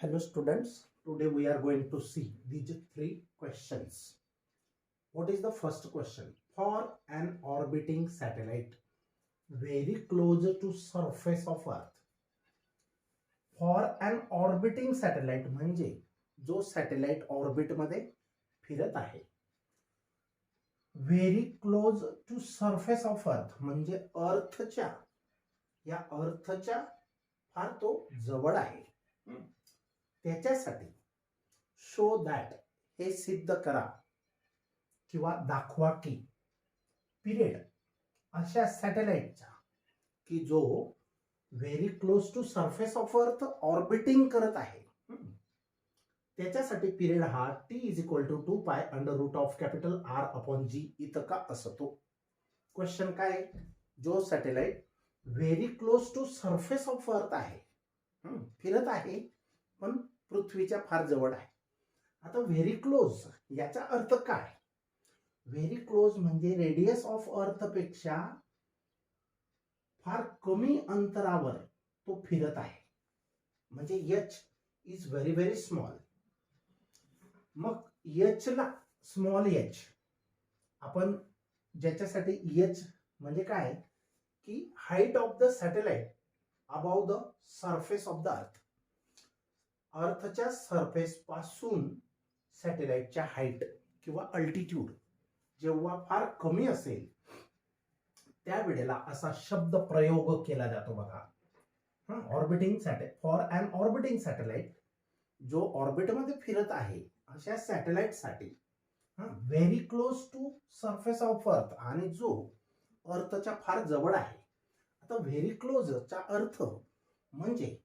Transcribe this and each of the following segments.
Hello students, today we are going to see these three questions. What is the first question? For an orbiting satellite very close to surface of earth. For an orbiting satellite म्हणजे जो satellite orbit मध्ये फिरत आहे. Very close to surface of earth म्हणजे अर्थच्या फार तो जवळ आहे. त्याच्यासाठी शो दॅट हे सिद्ध करा किंवा दाखवा की पिरियड अशा सॅटेलाइटचा की जो very close to surface of earth orbiting करत आहे, त्याच्यासाठी पिरियड हा T is equal to 2 pi under root of capital R upon G इतका असतो. क्वेश्चन काय? जो satellite very close to surface of earth आहे, फिरत आहे पण पृथ्वीच्या फार जवळ आहे. आता व्हेरी क्लोज याचा अर्थ काय? व्हेरी क्लोज म्हणजे रेडियस ऑफ अर्थ पेक्षा फार कमी अंतरावर तो फिरत आहे, म्हणजे H is very very small. मग एच ला स्मॉल एच आपण ज्याच्यासाठी एच म्हणजे काय की height of the satellite above the surface of the earth. अर्थच्या सरफेस पासून सॅटेलाइटच्या हाईट किंवा अल्टिट्यूड जेव्हा फार कमी असेल त्यावेळेला असा शब्द प्रयोग केला जातो बघा. Orbiting satellite, for an orbiting satellite जो ऑर्बिटमध्ये फिरत आहे अशा सॅटेलाइटसाठी very close to surface of earth आणि जो अर्थच्या फार जवळ आहे. आता व्हेरी क्लोजचा अर्थ म्हणजे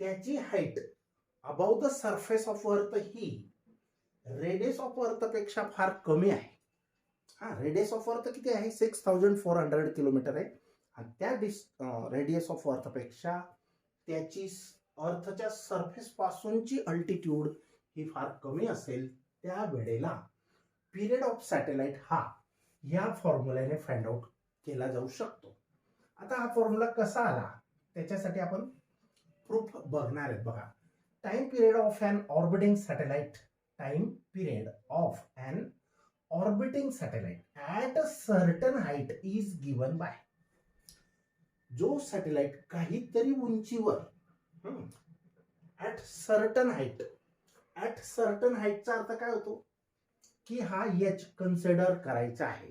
त्याची height above the surface of अर्थ ही रेडियस ऑफ अर्थ पेक्षा फार कमी आहे. रेडियस ऑफ अर्थ किती आहे? 6400 किलोमीटर आहे. आणि त्या रेडियस ऑफ अर्थ पेक्षा त्याची अर्थच्या सरफेस पासूनची अल्टिट्यूड ही फार कमी असेल त्यावेळेला पिरियड ऑफ सॅटेलाइट हा या फॉर्म्युल्याने फाइंड आउट केला जाऊ शकतो. आता हा फॉर्म्युला कसा आला त्याच्यासाठी आपण प्रूफ बघणार आहेत बघा. Time period of an orbiting satellite, time period of an orbiting satellite at a certain height is given by. जो सॅटेलाइट काहीतरी उंचीवर at certain height, at certain हाईटचा अर्थ काय होतो की हा एच कन्सिडर करायचा आहे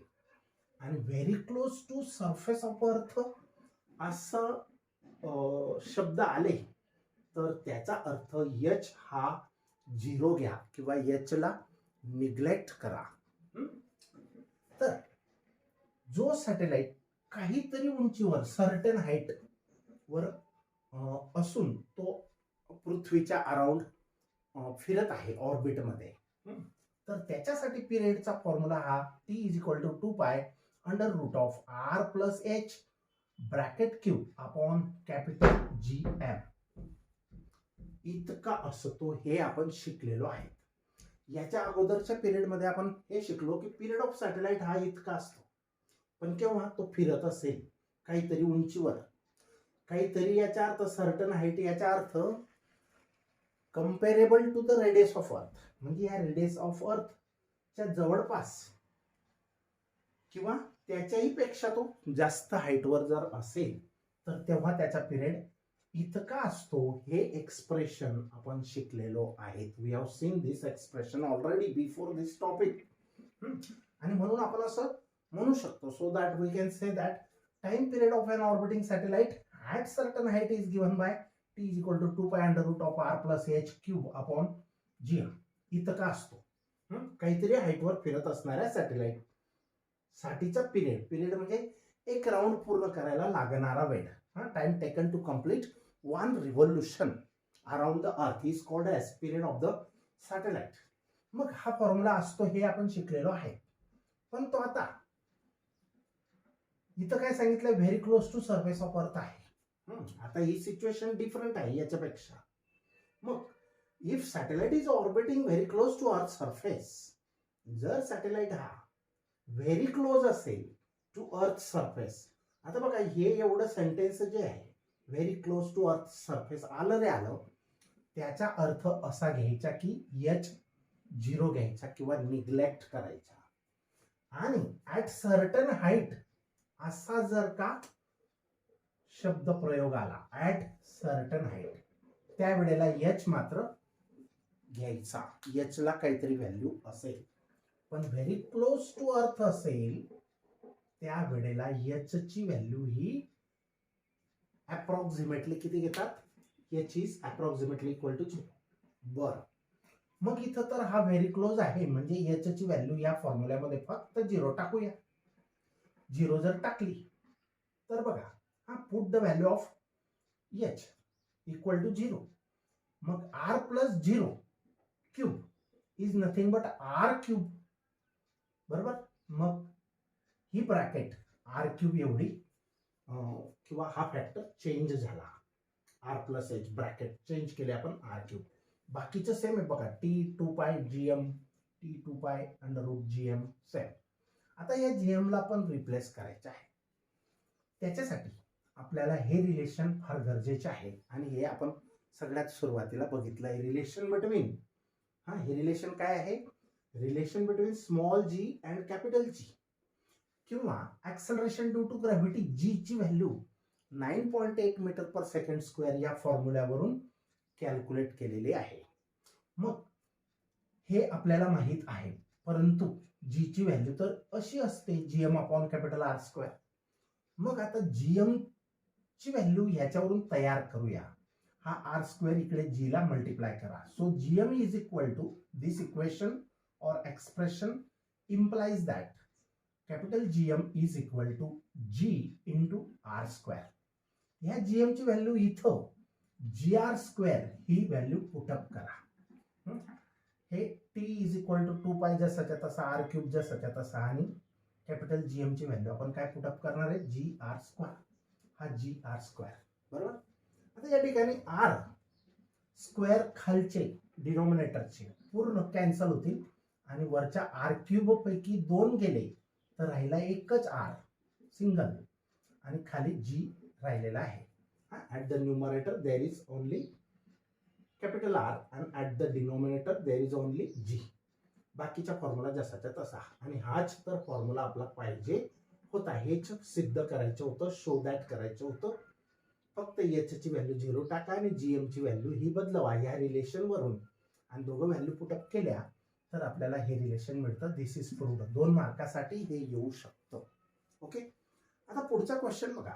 आणि very close to surface of earth असं शब्द आले तर त्याचा अर्थ एच हा 0 घ्या किंवा एच ला निग्लेक्ट करा. तर जो सॅटेलाइट काहीतरी उंचीवर सर्टन हाईट वर असून तो पृथ्वीच्या अराउंड फिरत आहे ऑर्बिटमध्ये, तर त्याच्यासाठी पिरियडचा फॉर्म्युला हा T is equal to 2 pi under root of R plus H bracket cube upon capital G M इतका असतो. हे आपण शिकलेलो आहे. याच्या अगोदरच्या पिरियडमध्ये आपण हे शिकलो की पिरियड ऑफ सॅटेलाइट हा इतका असतो, पण केव्हा तो फिरत असेल काहीतरी उंचीवर, काहीतरी याचा अर्थ सर्टन हाईट, याचा अर्थ comparable to the radius of earth, म्हणजे या रेडियस ऑफ अर्थच्या जवळपास किंवा त्याच्याही पेक्षा तो जास्त हाईटवर जर असेल तर तेव्हा त्याचा पिरियड इतका असतो. हे एक्सप्रेशन आपण शिकलेलो आहे. We have seen this expression already before this topic. आणि म्हणून आपण असं म्हणू शकतो, so that we can say that time period of an orbiting satellite at certain height is given by T is equal to 2 pi under root of R plus H cube upon G M इतका असतो. काहीतरी हाईटवर फिरत असणाऱ्या satellite साठीचा period म्हणजे एक round पूर्ण करायला लागणारा वेळ. Time taken to complete one revolution around the earth is called as period of the satellite. मग हा फॉर्म्युला असतो हे आपण शिकलेलो आहे. पण तो आता इथं काय सांगितलं? Very close to surface of earth आहे. आता ही सिच्युएशन डिफरंट आहे याच्यापेक्षा. मग if satellite is orbiting very close to earth surface, जर सॅटेलाइट हा व्हेरी क्लोज असेल टू अर्थ सरफेस. आता बघा हे एवढं सेंटेन्स जे आहे very close to earth surface आलं रे आलं, त्याचा अर्थ असा घ्यायचा की एच 0 घ्यायचा किंवा निग्लेक्ट करायचा. आणि ऍट सर्टन हाईट असा जर का शब्द प्रयोग आला, ऍट सर्टन हाईट, त्यावेळेला एच मात्र घ्यायचा. एच ला काहीतरी व्हॅल्यू असेल, पण व्हेरी क्लोज टू अर्थ असेल त्या वेळेला एच ची व्हॅल्यू ही अप्रॉक्सिमेटली किती घेतात, H is approximately equal to 0. बर, मग इथं तर हा व्हेरी क्लोज आहे, म्हणजे एच ची व्हॅल्यू या फॉर्म्युल्यामध्ये फक्त 0 टाकूया. 0 जर टाकली तर बघा, हा put the value of H equal to 0. मग R plus 0 cube is nothing but R cube. बरोबर, मग ही ब्रॅकेट आर क्यूब एवढी किंवा हा फॅक्टर चेंज झाला, R plus H bracket change केले आपण आर क्यूब. बाकीचं सेम आहे बघा, टी 2 पाय GM, T 2 pi under route GM same. आता या जीएम ला पण रिप्लेस करायचं आहे. त्याच्यासाठी आपल्याला हे रिलेशन फार गरजेचे आहे, आणि हे आपण सगळ्यात सुरुवातीला बघितलं आहे. रिलेशन बिटवीन, हे रिलेशन काय आहे, relation between small G and capital G, किंवा acceleration due to gravity G ची value 9.8 metre per second square या फॉर्म्युल्यावरून कॅल्क्युलेट केलेली आहे. मग हे आपल्याला माहित आहे, परंतु जी ची व्हॅल्यू तर अशी असते GM upon capital R square. मग आता जीएम ची व्हॅल्यू ह्याच्यावरून तयार करूया. हा आर स्क्वेअर इकडे जी ला मल्टिप्लाय करा. So gm is equal to this equation or expression implies that capital GM is equal to G into R square. ह्या GM ची व्हॅल्यू इथं GR स्क्वेअर ही व्हॅल्यू पुटअप करा. हे T इज इक्वल टू 2 पाय जसाच्या तसा, R cube जसाच्या तसा, आणि कॅपिटल जीएम ची व्हॅल्यू आपण काय पुटअप करणार आहे, GR स्क्वेअर. हा GR स्क्वेअर. बरोबर, आता या ठिकाणी आर स्क्वेअर खालचे डिनॉमिनेटरचे पूर्ण कॅन्सल होतील, आणि वरच्या आर क्यूब पैकी 2 गेले तर राहिला एकच आर सिंगल, आणि खाली जी राहिलेला आहे. At the numerator there is only capital R and at the denominator there is only G. बाकीचा फॉर्म्युला जसाच्या तसा, आणि हाच तर फॉर्म्युला आपला पाहिजे होता. हेच सिद्ध करायचं होतं, शो दॅट करायचं होतं. फक्त एच ची व्हॅल्यू 0 टाका आणि जीएम ची व्हॅल्यू ही बदलवा ह्या रिलेशन वरून, आणि दोघं व्हॅल्यू पुटअप केल्या तर आपल्याला हे रिलेशन मिळतं. दिस इज प्रूव्ड. 2 मार्कासाठी हे येऊ शकतं. ओके, आता पुढचा क्वेश्चन बघा.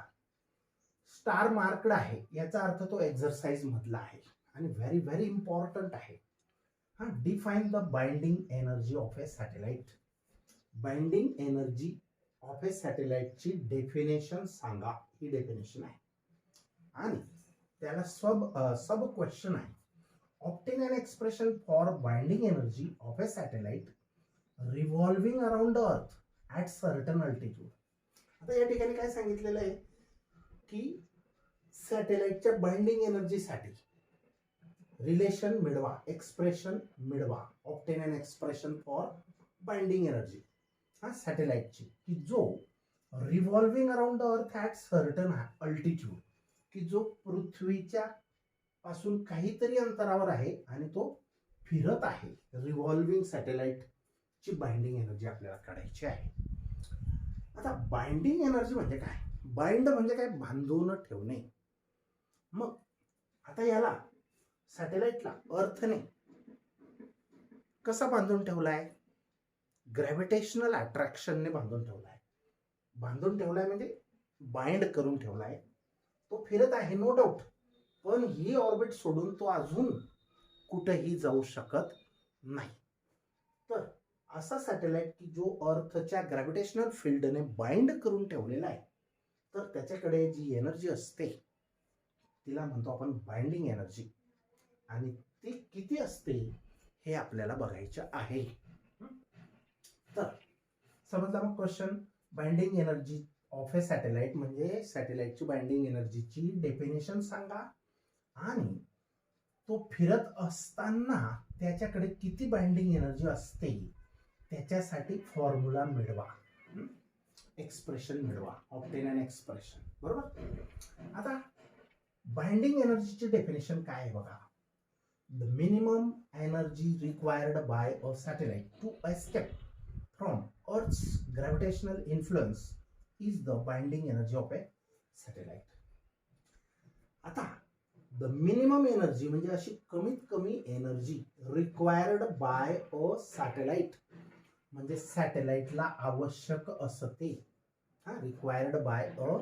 स्टार मार्कड आहे, याचा अर्थ तो एक्सरसाइज मधला आहे आणि व्हेरी व्हेरी इम्पॉर्टंट आहे. Define the binding energy of a satellite. Binding energy of a सॅटेलाइटची डेफिनेशन सांगा. ही डेफिनेशन आहे, आणि त्याला सब क्वेश्चन आहे. Obtain an expression for binding energy of a satellite revolving around the earth at certain altitude. आता या ठिकाणी काय सांगितलेलं आहे की सॅटेलाइटच्या बाइंडिंग एनर्जीसाठी रिलेशन मिळवा, एक्सप्रेशन मिळवा. Obtain an expression for binding energy सॅटेलाइटची, की जो revolving around the earth at certain altitude, की जो पृथ्वीच्या पासून काहीतरी अंतरावर आहे आणि तो फिरत आहे. रिव्हॉल्विंग सॅटेलाइट ची बाइंडिंग एनर्जी आपल्याला काढायची आहे. आता बाइंडिंग एनर्जी म्हणजे काय, बाइंड म्हणजे काय, बांधून ठेवणे. मग आता याला सॅटेलाइटला अर्थने कसा बांधून ठेवलाय, ग्रॅव्हिटेशनल अट्रॅक्शनने बांधून ठेवलाय. बांधून ठेवलाय म्हणजे बाइंड करून ठेवलाय. तो फिरत आहे नो डाऊट, पण ही ऑर्बिट सोडून तो अजून कुठेही जाऊ शकत नाही. तर असा सॅटेलाइट की जो अर्थच्या ग्रॅव्हिटेशनल फील्डने बाइंड करून ठेवलेला आहे, तर त्याच्याकडे जी एनर्जी असते तिला म्हणतो आपण बाइंडिंग एनर्जी, आणि ती किती असते हे आपल्याला बघायचं आहे. तर समजला मग question. Binding energy of a satellite म्हणजे सॅटेलाइटची बाइंडिंग एनर्जीची डेफिनेशन सांगा, आणि तो फिरत असताना त्याच्याकडे किती बाइंडिंग एनर्जी असते त्याच्यासाठी फॉर्म्युला मिळवा, एक्सप्रेशन मिळवा. Obtain an expression. बरोबर, आता बाइंडिंग एनर्जीची डेफिनेशन काय आहे बघा. the minimum energy required by a satellite to escape from Earth's gravitational influence is the binding energy of a satellite. आता द मिनिमम एनर्जी म्हणजे अशी कमीत कमी energy required by a satellite, म्हणजे सॅटेलाइटला आवश्यक असते. रिक्वायर्ड बाय अ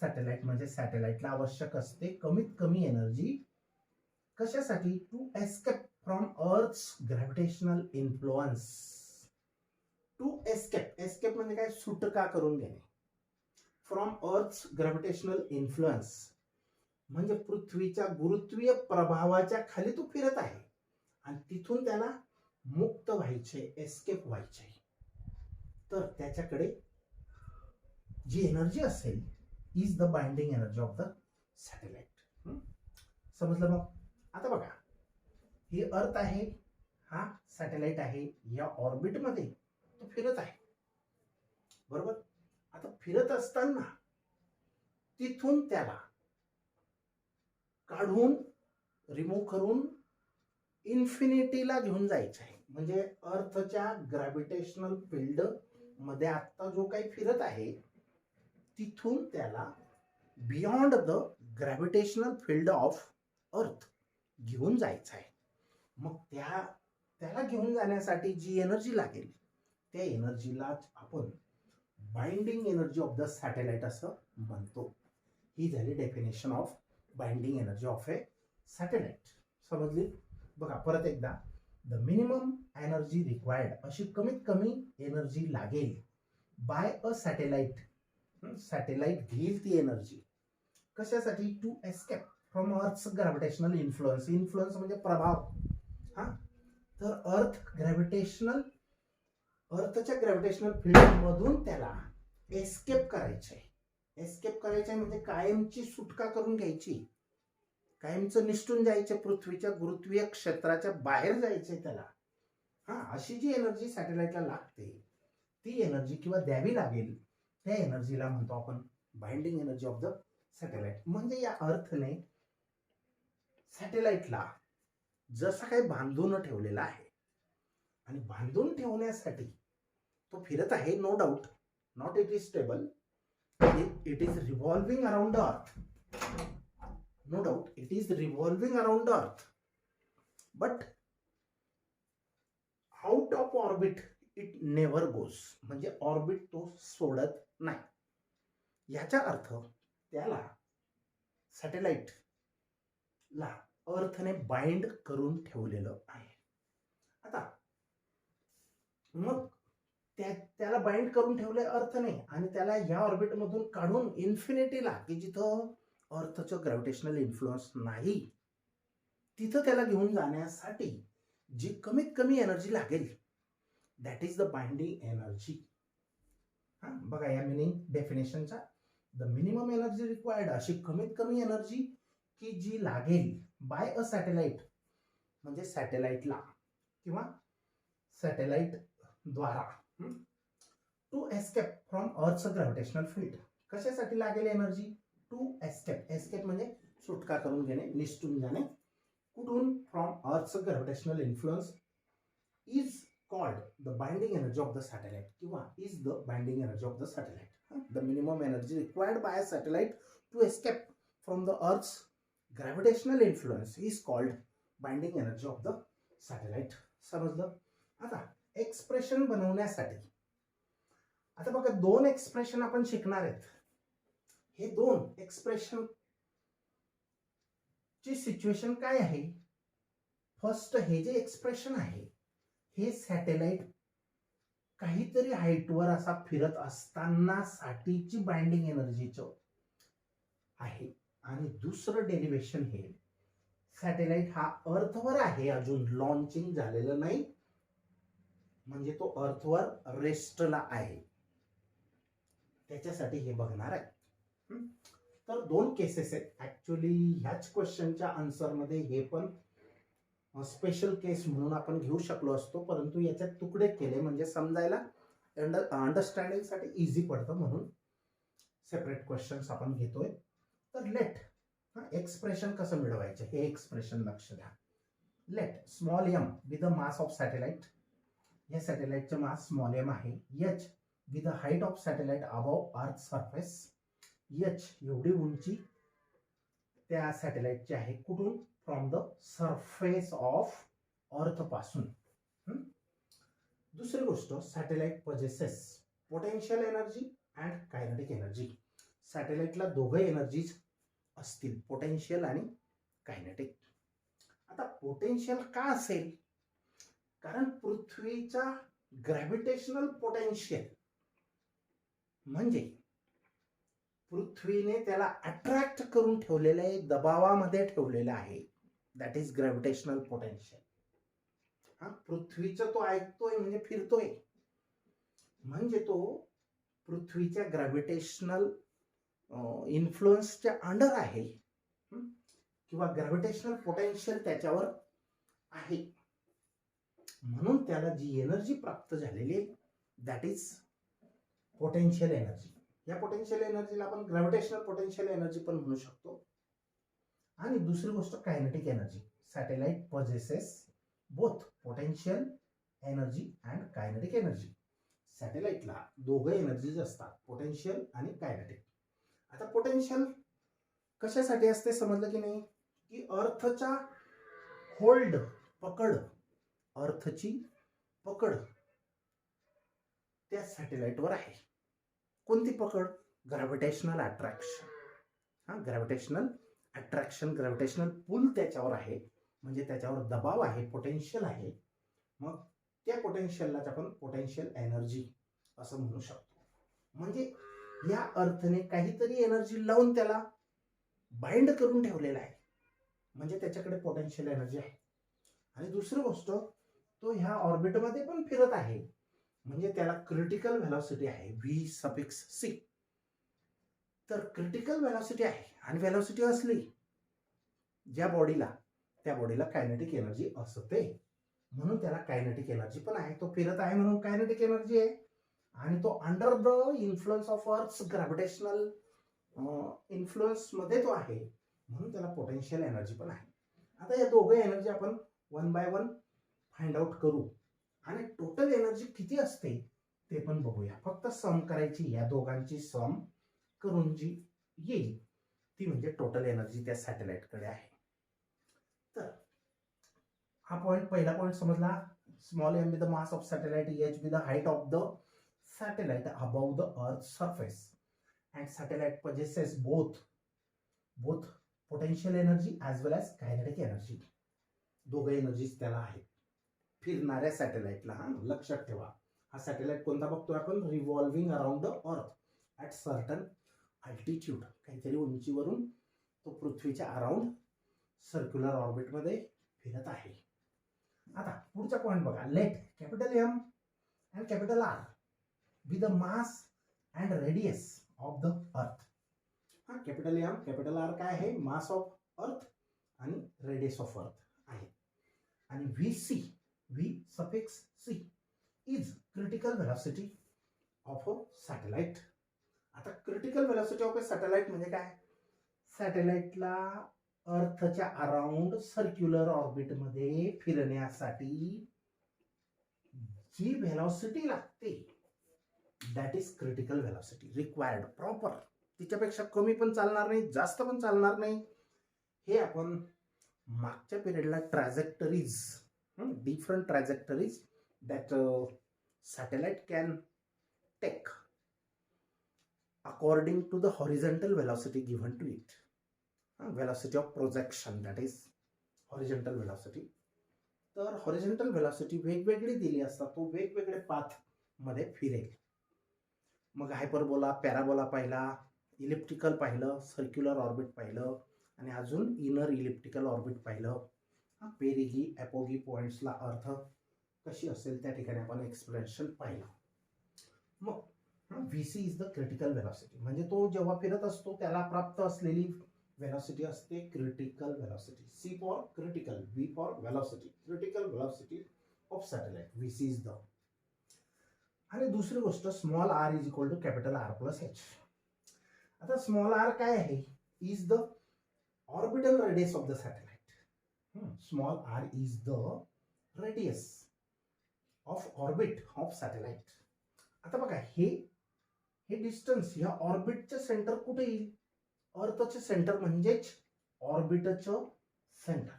सॅटेलाइट म्हणजे सॅटेलाइटला आवश्यक असते कमीत कमी एनर्जी कशासाठी? To escape from earth's gravitational influence. To escape, escape म्हणजे काय? सुटका करून घेणे. फ्रॉम अर्थ्स ग्रॅव्हिटेशनल इन्फ्लुअन्स म्हणजे पृथ्वीच्या गुरुत्वीय प्रभावाच्या खाली तो फिरत आहे आणि तिथून त्याला मुक्त व्हायचे, एस्केप व्हायचे. तर त्याच्याकडे जी एनर्जी असेल is the binding energy of the satellite. समजलं? मग आता बघा, ही अर्थ आहे, हा सॅटेलाइट आहे, या ऑर्बिट मध्ये तो फिरत आहे, बरोबर? आता फिरत असताना तिथून त्याला काढून रिमूव्ह करून इन्फिनिटीला घेऊन जायचं आहे. म्हणजे अर्थच्या ग्रॅव्हिटेशनल फील्ड मध्ये आता जो काही फिरत आहे तिथून त्याला beyond the gravitational field of earth घेऊन जायचं आहे. मग त्याला घेऊन जाण्यासाठी जी एनर्जी लागेल त्या एनर्जीला आपण binding energy of the satellite असं म्हणतो. ही झाली definition of binding energy of a satellite. समजली? बघा परत एकदा, द मिनिमम एनर्जी रिक्वायर्ड, अशी कमीत कमी एनर्जी लागेल बाय अ सॅटेलाइट. सॅटेलाइट घेईल ती एनर्जी कशासाठी? To escape from earth's gravitational influence. Influence म्हणजे प्रभाव. तर अर्थच्या ग्रॅव्हिटेशनल फील्ड मधून त्याला एस्केप करायचंय. एस्केप करायचंय म्हणजे कायमची सुटका करून घ्यायची, कायमचं निष्ठून जायचे, पृथ्वीच्या गुरुत्वीय क्षेत्राच्या बाहेर जायचे त्याला. अशी जी एनर्जी सॅटेलाइटला लागते ती एनर्जी किंवा द्यावी लागेल, त्या एनर्जीला म्हणतो आपण binding energy of the satellite. म्हणजे या अर्थने सॅटेलाइटला जसं काही बांधून ठेवलेला आहे आणि बांधून ठेवण्यासाठी तो फिरत आहे, no doubt, not it is stable, it is revolving around the earth. No doubt, it is revolving around the earth, but out of orbit it never goes. म्हणजे ऑर्बिट तो सोडत नाही. याचा अर्थ त्याला सॅटेलाइट ला अर्थने बाइंड करून ठेवलेलं आहे. आता मग त्याला बाइंड करून ठेवले अर्थने आणि त्याला या ऑर्बिट मधून काढून इन्फिनिटीला, की जिथं अर्थचं ग्रॅव्हिटेशनल इन्फ्लुअन्स नाही, तिथं त्याला घेऊन जाण्यासाठी जी कमीत कमी एनर्जी लागेल that is the binding energy. बघा या मिनिंग डेफिनेशनचा, द मिनिमम एनर्जी रिक्वायर्ड, अशी कमीत कमी एनर्जी की जी लागेल बाय अ सॅटेलाइट, म्हणजे सॅटेलाइटला किंवा सॅटेलाइट द्वारा टू एस्केप फ्रॉम अर्थचं ग्रॅव्हिटेशनल फील्ड. कशासाठी लागेल एनर्जी? To escape. एस्केप म्हणजे सुटका करून घेणे, निसटून जाणे. कुठून? From earth's gravitational influence is called the binding energy of the satellite किंवा is the binding energy of the satellite. The minimum energy required by a satellite to escape from the earth's gravitational influence is called binding energy of the satellite. समजलं? आता expression बनवण्यासाठी आता बघा दोन expression आपण शिकणार आहेत. हे दोन एक्सप्रेशन ची सिच्युएशन काय आहे? फर्स्ट, हे जे एक्सप्रेशन आहे हे सॅटेलाइट काहीतरी हाईटवर असा फिरत असताना साठीची बाइंडिंग एनर्जीचं आहे. आणि दुसरं डेरिवेशन हे सॅटेलाइट हा अर्थवर आहे, अजून लॉन्चिंग झालेलं नाही, म्हणजे तो अर्थवर रेस्टला आहे, त्याच्यासाठी हे बघणार आहे. तर दोन केसेस आहेत ऍक्च्युली ह्याच क्वेश्चनच्या आन्सर मध्ये. हे पण स्पेशल केस म्हणून आपण घेऊ शकलो असतो, परंतु याच्यात तुकडे केले म्हणजे समजायला अंडरस्टँडिंग साठी इझी पडतं, म्हणून सेपरेट क्वेश्चन्स आपण घेतोय. तर लेट एक्सप्रेशन कसं मिळवायचं हे एक्सप्रेशन लक्ष द्या. Let small M with the mass of satellite, या सॅटेलाइटचं मास स्मॉल एम आहे. H with the height of satellite above earth surface, H एवढी उंची त्या सॅटेलाइटची आहे. कुठून? फ्रॉम द सरफेस ऑफ अर्थ पासून. दुसरी गोष्ट, satellite possesses potential energy and kinetic energy. सॅटेलाइटला दोघं एनर्जीज असतील, पोटेन्शियल आणि कायनेटिक. आता पोटेन्शियल का असेल? कारण पृथ्वीचा ग्रॅव्हिटेशनल पोटेन्शियल म्हणजे पृथ्वीने त्याला अट्रॅक्ट करून ठेवलेलं आहे, दबावामध्ये ठेवलेलं आहे. That is gravitational potential. हा, पृथ्वीचं तो ऐकतोय म्हणजे फिरतोय, म्हणजे तो पृथ्वीच्या ग्रॅव्हिटेशनल इन्फ्लुअन्सच्या अंडर आहे, किंवा ग्रॅव्हिटेशनल पोटेन्शियल त्याच्यावर आहे. म्हणून त्याला जी एनर्जी प्राप्त झालेली आहे दॅट इज पोटेन्शियल एनर्जी. या पोटेन्शियल एनर्जीला आपण ग्रॅव्हिटेशनल पोटेन्शियल एनर्जी पण म्हणू शकतो. आणि दुसरी गोष्ट kinetic energy. Satellite possesses both potential energy and kinetic energy. सॅटेलाइटला दोघं एनर्जीज असतात, पोटेन्शियल आणि कायनेटिक. आता पोटेन्शियल कशासाठी असते समजलं की नाही? की अर्थचा होल्ड, पकड, अर्थची पकड त्या सॅटेलाइटवर आहे. कोणती पकड? Gravitational attraction. हा, ग्रॅव्हिटेशनल अट्रॅक्शन, ग्रॅव्हिटेशनल पुल त्याच्यावर आहे, म्हणजे त्याच्यावर दबाव आहे, पोटेन्शियल आहे. मग त्या पोटेन्शियललाच आपण पोटेन्शियल एनर्जी असं म्हणू शकतो. म्हणजे या अर्थने काहीतरी एनर्जी लावून त्याला बाइंड करून ठेवलेला आहे, म्हणजे त्याच्याकडे पोटेन्शियल एनर्जी आहे. आणि दुसरी गोष्ट, तो ह्या ऑर्बिटमध्ये पण फिरत आहे, म्हणजे त्याला क्रिटिकल व्हेलॉसिटी आहे, v∗c. तर क्रिटिकल व्हेलॉसिटी आहे, आणि व्हेलॉसिटी असली ज्या बॉडीला, त्या बॉडीला कायनेटिक एनर्जी असते, म्हणून त्याला कायनेटिक एनर्जी पण आहे. तो फिरत आहे म्हणून कायनेटिक एनर्जी आहे, आणि तो under the influence of earth's gravitational influence मध्ये तो आहे, म्हणून त्याला पोटेन्शियल एनर्जी पण आहे. आता या दोघं एनर्जी आपण 1 बाय 1 फाइंड आउट करू, आणि टोटल एनर्जी किती असते ते पण बघूया. फक्त सम करायची, या दोघांची सम करून जी येईल ती म्हणजे टोटल एनर्जी त्या सॅटेलाइटकडे आहे. तर हा पॉइंट, पहिला पॉइंट समजला. Small M with the mass of satellite, H with the height of the satellite above the earth surface, and satellite possesses both potential energy as well as kinetic energy. दोघं energies त्याला आहेत फिरणाऱ्या सॅटेलाइटला. हा, लक्षात ठेवा. हा satellite कोणता बघतोय आपण? Revolving around the earth at certain altitude. काहीतरी उंचीवरून तो पृथ्वीच्या अराउंड सर्क्युलर ऑर्बिटमध्ये फिरत आहे. आता पुढचा पॉइंट बघा. Let capital M and capital R with the mass and radius of the earth. हा, कॅपिटल एम कॅपिटल आर काय आहे? मास ऑफ अर्थ आणि रेडियस ऑफ अर्थ आहे. आणि v∗c is critical velocity of a satellite. आता critical velocity of a satellite म्हणजे काय? सॅटेलाइटला अर्थच्या अराउंड सर्क्युलर ऑर्बिटमध्ये फिरण्यासाठी जी व्हेलॉसिटी लागते that is critical velocity required. Proper, तिच्यापेक्षा कमी पण चालणार नाही, जास्त पण चालणार नाही. हे आपण मागच्या पिरियडला trajectories, different trajectories that satellite can take according to the horizontal velocity given to it. Velocity of projection that is horizontal velocity. तर हॉरिझॉन्टल व्हेलॉसिटी वेगवेगळी दिली असतात, तो वेगवेगळे पाथ मध्ये फिरेल. मग हायपरबोला, पॅराबोला पाहिला, इलिप्टिकल पाहिलं, सर्क्युलर ऑर्बिट पाहिलं, आणि अजून इनर इलिप्टिकल ऑर्बिट पाहिलं. पेरिगी, ॲपोगी पॉइंट्सला अर्थ कशी असेल त्या ठिकाणी आपण एक्सप्लेनेशन पाहिलं. मग VC is the critical velocity, म्हणजे तो जेव्हा फिरत असतो त्याला प्राप्त असलेली व्हेलॉसिटी असते critical velocity. C for critical, V for velocity, critical velocity of satellite, VC is the. आणि दुसरी गोष्ट, small r is equal to capital R plus H. आता स्मॉल r काय आहे? Is the orbital radius of the satellite. Small R is the radius of orbit of satellite. आता बघा हे distance या ऑर्बिटचं सेंटर कुठे येईल? अर्थचं सेंटर म्हणजेच ऑर्बिटचं सेंटर.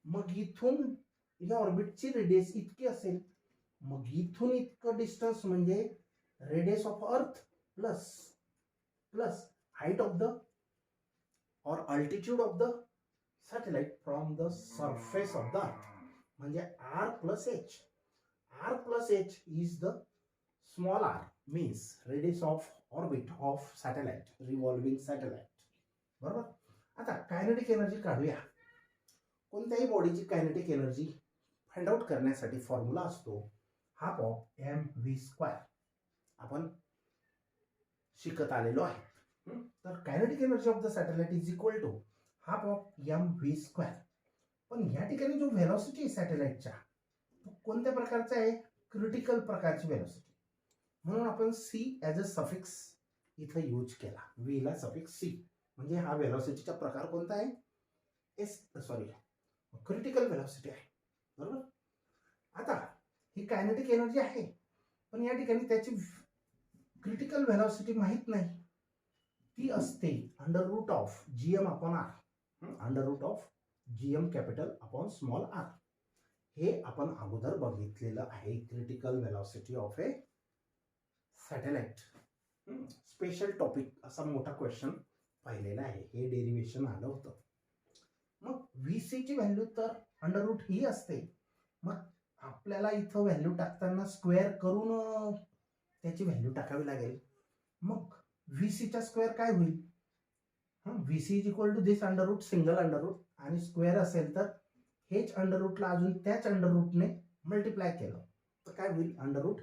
मग इथून या ऑर्बिटची रेडियस इतकी असेल, मग इथून इतकं डिस्टन्स म्हणजे radius of earth plus height of the or altitude of the satellite from the surface of the earth, म्हणजे R plus H. R plus H is the small R means radius of orbit of satellite, revolving satellite. बरोबर. आता kinetic energy काढूया. कोणत्याही बॉडीची kinetic energy find out करण्यासाठी formula असतो half of mv². आपण शिकत आलेलो आहे. तर kinetic energy of the satellite is equal to half of mv². पण या ठिकाणी जो व्हेलॉसिटी आहे सॅटेलाइटच्या, तो कोणत्या प्रकारचा आहे? क्रिटिकल प्रकारची व्हेलॉसिटी. म्हणून आपण सी ॲज अ सफिक्स इथं यूज केला. व्ही ला सफिक्स सी, म्हणजे हा व्हेलॉसिटीचा प्रकार कोणता आहे? क्रिटिकल व्हेलॉसिटी आहे. बरोबर. आता ही कायनेटिक एनर्जी आहे, पण या ठिकाणी त्याची क्रिटिकल व्हेलॉसिटी माहित नाही. ती असते under root of GM upon R. Under root of GM capital upon small R. हे आपण अगोदर बघितलेलं आहे. Critical velocity of a satellite special topic असा मोठा क्वेश्चन पाहिलेला आहे. हे डेरिव्हेशन आलं होतं. मग व्ही सी ची व्हॅल्यू तर अंडर रूट ही असते. मग आपल्याला इथं व्हॅल्यू टाकताना स्क्वेअर करून त्याची व्हॅल्यू टाकावी लागेल. मग व्ही सीचा स्क्वेअर काय होईल? V C is equal to this under root, single under root, आणि स्क्वेअर असेल तर हेच अंडर रूटला अजून त्याच अंडर रूटने मल्टिप्लाय केलं तर काय होईल? अंडर रूट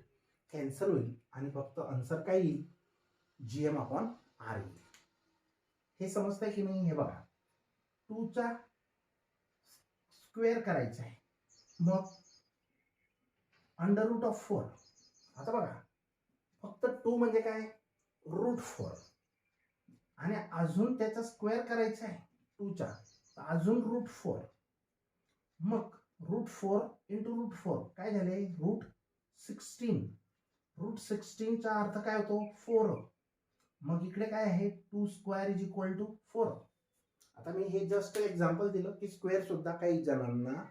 कॅन्सल होईल आणि फक्त आन्सर काय येईल? जीएम अपॉन आर येईल. हे समजतंय की नाही? हे बघा, 2 चा स्क्वेअर करायचा आहे, मग अंडर रूट ऑफ 4. आता बघा, फक्त 2 म्हणजे काय? रूट 4, आणि अजून त्याचा स्क्वेअर करायचा आहे 2चा, अजून रूट 4. मग रूट 4 इंटू रूट 4 काय झाले? रूट 16. रूट 16 चा अर्थ काय होतो? 4. मग इकडे काय आहे? 2 स्क्वेअर इज इक्वल टू 4. आता मी हे जस्ट एक्झाम्पल दिलं की स्क्वेअर सुद्धा काही जणांना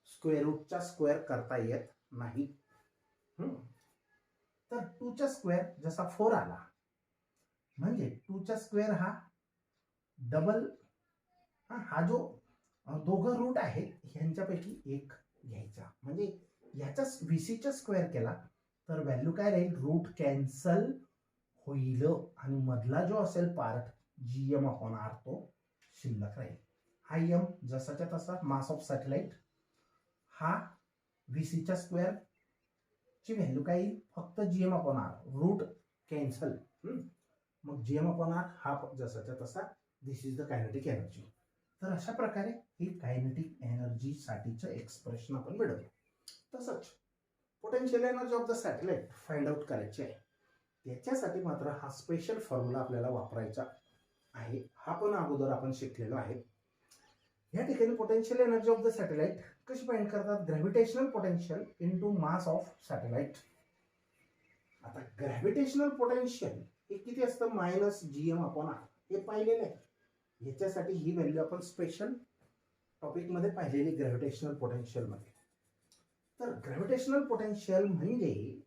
स्क्वेअर रूटचा स्क्वेअर करता येत नाही. तर 2 चा स्क्वेअर जसा 4 आला, म्हणजे 2 चा स्क्वेअर हा डबल, हा जो दोघं रूट आहेत ह्यांच्यापैकी एक घ्यायचा, म्हणजे ह्याचा व्हीसीचा स्क्वेअर केला तर व्हॅल्यू काय राहील? रूट कॅन्सल होईल आणि मधला जो असेल पार्ट जीएम अपॉन आर तो शिल्लक राहील. हा एम जसाच्या तसा मास ऑफ सॅटेलाइट, हा व्हीसीच्या स्क्वेअर ची व्हॅल्यू काय येईल? फक्त GM upon R, root cancel. मग जीएम अपॉन आर हा जसाच्या तसा. This is the kinetic energy. तर अशा प्रकारे ही कायनेटिक एनर्जी साठीचं एक्सप्रेशन आपण मिळवलं. तसंच potential energy of the satellite find out करायची आहे. त्याच्यासाठी मात्र हा स्पेशल फॉर्म्युला आपल्याला वापरायचा आहे. हा पण अगोदर आपण शिकलेलो आहे. या ठिकाणी potential energy of the satellite कशी फाइंड करतात? Gravitational potential into mass of satellite. आता ग्रॅव्हिटेशनल पोटेन्शियल हे किती असतं? Minus GM upon R. हे पाहिलेलं आहे. याच्यासाठी ही व्हॅल्यू आपण स्पेशल टॉपिकमध्ये पाहिलेली ग्रॅव्हिटेशनल पोटेन्शियलमध्ये. तर ग्रॅव्हिटेशनल पोटेन्शियल म्हणजे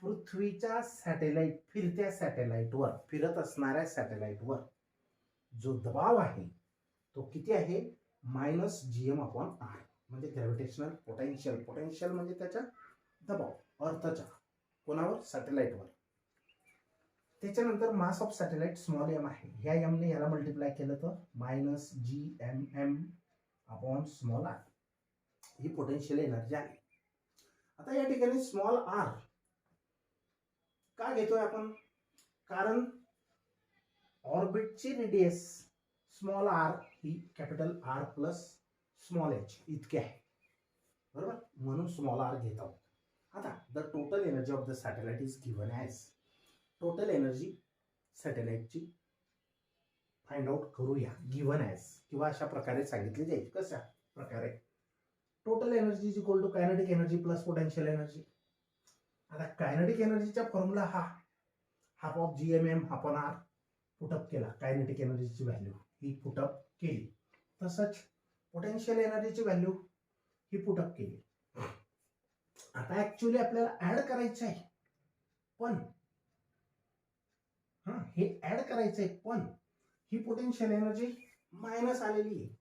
पृथ्वीच्या सॅटेलाइट, फिरत्या सॅटेलाइटवर, फिरत असणाऱ्या सॅटेलाइटवर जो दबाव आहे तो किती आहे? Minus GM upon R. म्हणजे ग्रॅव्हिटेशनल पोटेन्शियल. पोटेन्शियल म्हणजे त्याचा दबाव, अर्थचा, कोणावर? सॅटेलाइटवर. त्याच्यानंतर mass of satellite small M आहे. ह्या एमने याला मल्टिप्लाय केलं तर minus G M M upon small R. ही पोटेन्शियल एनर्जी आहे. आता या ठिकाणी स्मॉल आर का घेतोय आपण? कारण ऑर्बिटची रेडियस स्मॉल आर ही capital R plus small H इतके आहे. बरोबर. म्हणून स्मॉल आर घेत आहोत. आता the total energy of the satellite is given as. Total energy सॅटेलाइटची फाइंड आउट करूया गिव्हन ॲज, किंवा अशा प्रकारे सांगितली जाईल. कशा प्रकारे? Total energy is equal to kinetic energy plus potential energy. आता कायनेटिक एनर्जीचा फॉर्म्युला हा half of GMM upon R put up केला. कायनेटिक एनर्जीची व्हॅल्यू ही पुटअप केली. तसंच पोटेन्शियल एनर्जीची व्हॅल्यू ही पुटअप केली. आता ऍक्च्युअली आपल्याला ऍड करायचं आहे, पण हे ऍड करायचंय, पण ही पोटेन्शियल एनर्जी मायनस आलेली आहे,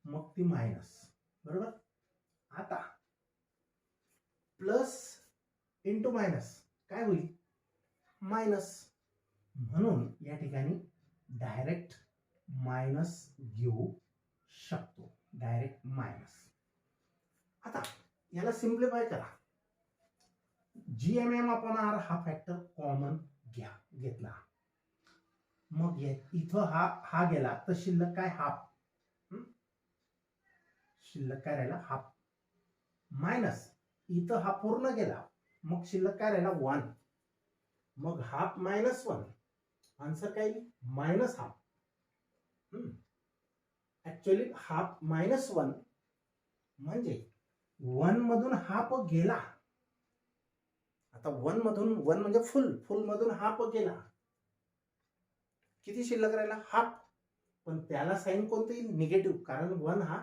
मग ती मायनस. बरोबर. आता प्लस इंटू मायनस काय होईल? मायनस. म्हणून या ठिकाणी डायरेक्ट मायनस घेऊ शकतो. Direct minus. आता याला सिम्प्लिफाय करा. GMM अपॉन आर हा फॅक्टर कॉमन घेतला. मग इथं हा गेला तर शिल्लक काय? हाफ. शिल्लक काय राहिला? हाफ. मायनस इथं हा पूर्ण गेला, मग शिल्लक काय राहिला? 1. मग हाफ मायनस 1, आन्सर काय येईल? Minus half. Actually half minus 1 म्हणजे 1 मधून हाफ गेला. आता 1 म्हणजे फुल मधून हाफ गेला, किती शिल्लक राहिला? हाफ. पण त्याला साईन कोणतं येईल? निगेटिव्ह, कारण 1 हा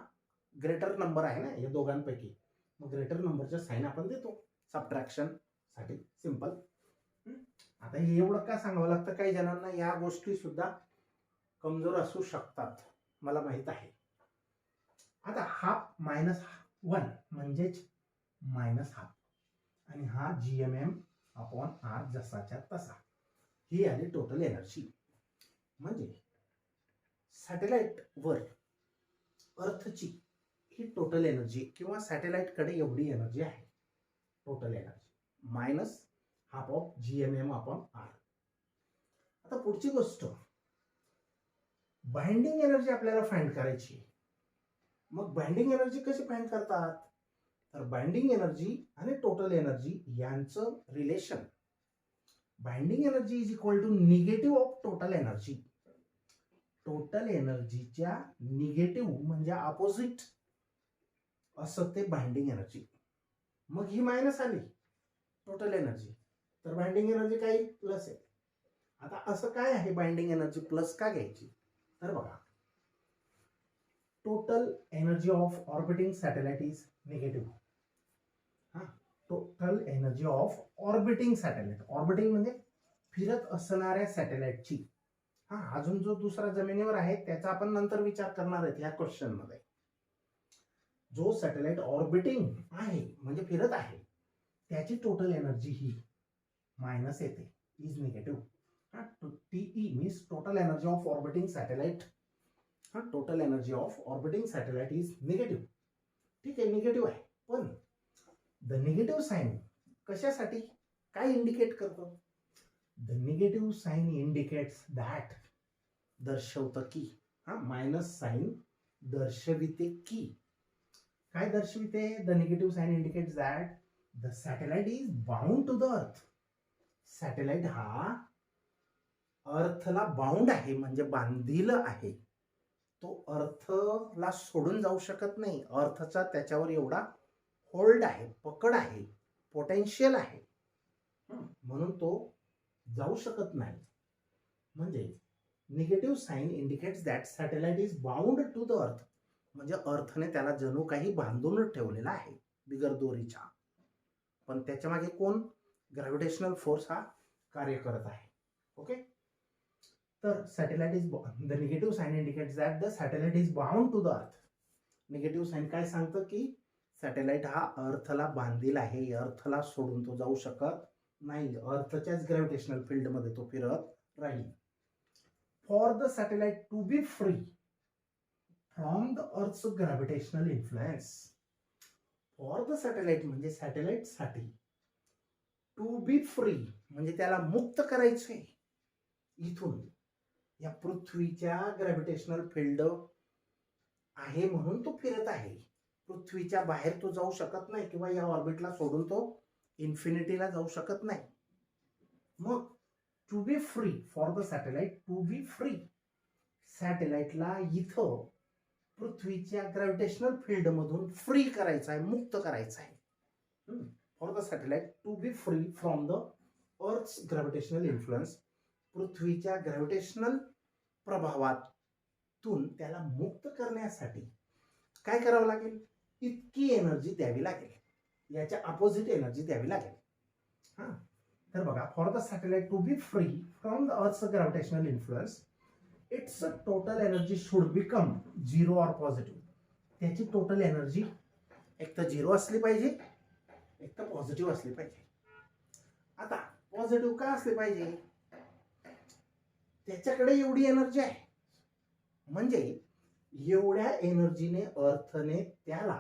ग्रेटर नंबर आहे ना या दोघांपैकी. मग ग्रेटर नंबरचा साईन आपण देतो सबट्रॅक्शन साठी. सिंपल. आता हे एवढं का सांगावं लागतं? काही जणांना या गोष्टी सुद्धा कमजोर असू शकतात, मला माहित आहे. आता हाफ मायनस 1 म्हणजेच मायनस हाफ, आणि हा GMM अपॉन आर जसाच्या तसा. ही आली टोटल एनर्जी. म्हणजे सॅटेलाइट वर अर्थची ही टोटल एनर्जी, किंवा सॅटेलाइट कडे एवढी एनर्जी आहे. Total energy minus half of GMM upon R. आता पुढची गोष्ट, बाइंडिंग एनर्जी आपल्याला फाइंड करायची. मग बाइंडिंग एनर्जी कशी फाइंड करतात? तर बाइंडिंग एनर्जी आणि टोटल एनर्जी यांचं relation, binding energy is equal to negative of total energy. Total एनर्जीच्या निगेटिव्ह म्हणजे अपोजिट असं ते बाइंडिंग एनर्जी. मग ही मायनस आली टोटल एनर्जी, तर बाइंडिंग एनर्जी काय? प्लस आहे. आता असं काय आहे बाइंडिंग एनर्जी प्लस का घ्यायची? तर बघा, total energy of orbiting satellite is negative. Total energy of orbiting satellite, orbiting म्हणजे फिरत असणाऱ्या सॅटेलाइटची. अजून जो दुसरा जमिनीवर आहे त्याचा आपण नंतर विचार करणार आहेत या क्वेश्चन मध्ये. जो सॅटेलाइट ऑर्बिटिंग आहे म्हणजे फिरत आहे, त्याची टोटल एनर्जी ही मायनस येते, is negative. TE means total energy of orbiting satellite. Total energy of orbiting satellite is negative. ठीक आहे, निगेटिव्ह आहे. पण द निगेटिव्ह साइन कशासाठी, काय इंडिकेट करतो? The negative sign indicates that, दर्शवतं की, मायनस साइन दर्शविते की, काय दर्शविते? The negative sign indicates that the satellite is bound to the earth. Satellite हा अर्थला बाउंड आहे, म्हणजे बांधील आहे. तो अर्थला सोडून जाऊ शकत नाही. अर्थचा त्याच्यावर एवढा होल्ड आहे, पकड आहे, पोटेन्शियल आहे, म्हणून तो जाऊ शकत नाही. म्हणजे negative sign indicates that satellite is bound to the earth, म्हणजे अर्थने त्याला जणू काही बांधून ठेवलेला आहे बिगर दोरीच्या. पण त्याच्या मागे कोण? ग्रॅव्हिटेशनल फोर्स हा कार्य करत आहे. ओके. तर satellite is, the negative sign indicates that the satellite is bound to the earth. Negative sign काय सांगतं? की सॅटेलाइट हा अर्थला बांधील आहे, अर्थला सोडून तो जाऊ शकत नाही. अर्थच्याच ग्रॅव्हिटेशनल फील्ड मध्ये तो फिरत राहील. For the satellite to be free from the earth's gravitational influence. For the satellite म्हणजे सॅटेलाइट साठी, टू बी फ्री म्हणजे त्याला मुक्त करायचंय इथून, या पृथ्वीच्या ग्रॅव्हिटेशनल फील्ड आहे म्हणून तो फिरत आहे. पृथ्वीच्या बाहेर तो जाऊ शकत नाही, किंवा या ऑर्बिटला सोडून तो इन्फिनिटीला जाऊ शकत नाही. मग to be free, for the satellite to be free सॅटेलाइटला इथं पृथ्वीच्या ग्रॅव्हिटेशनल फील्ड मधून फ्री करायचा आहे, मुक्त करायचा आहे. For the satellite to be free from the earth's gravitational influence, पृथ्वीच्या ग्रॅव्हिटेशनल प्रभावातून त्याला मुक्त करण्यासाठी काय करावं लागेल? इतकी एनर्जी द्यावी लागेल, याच्या अपोजिट एनर्जी द्यावी लागेल. हा, तर बघा, for the satellite to be free from the earth's gravitational influence, its total energy should become zero or positive. त्याची टोटल एनर्जी एक तर झिरो असली पाहिजे, एक तर पॉझिटिव्ह असली पाहिजे. आता पॉझिटिव्ह का असली पाहिजे? त्याच्याकडे एवढी एनर्जी आहे, म्हणजे एवढ्या एनर्जीने अर्थने त्याला